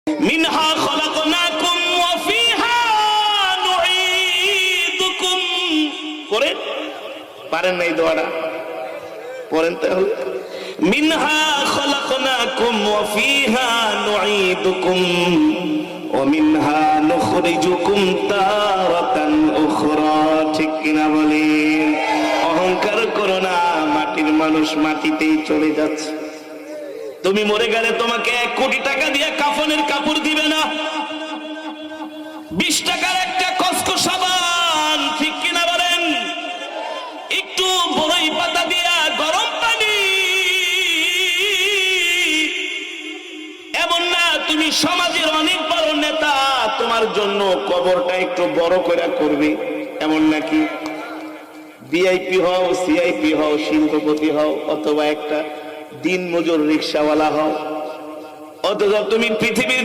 মিনহা খলাকনাকুম ওয়া ফিহা নুঈদুকুম। পড়েন, পারেন না এই দোয়াটা? পড়েন তাহলে। মিনহা খলাকনাকুম ওয়া ফিহা নুঈদুকুম ওয়া মিনহা নুখরিজুকুম তারাতান উখরা। ঠিক কিনা বলেন? অহংকার করো না, মাটির মানুষ মাটিতেই চলে যাচ্ছে। তুমি মরে গেলে তোমাকে 1 কোটি টাকা দিয়ে কাফনের কাপড় দিবে না, 20 টাকার একটা কসকো সাবান। ঠিক কিনা বলেন? একটু বড়ই পাতা দিয়া গরম পানি। এমন না তুমি সমাজের অনেক বড় নেতা, তোমার জন্য কবরটা একটু বড় করে করবে, এমন নাকি? ভিআইপি হও, সিআইপি হও, শিল্পপতি হও, অথবা একটা দিন মজুর রিক্সাওয়ালা হও, অথবা তুমি পৃথিবীর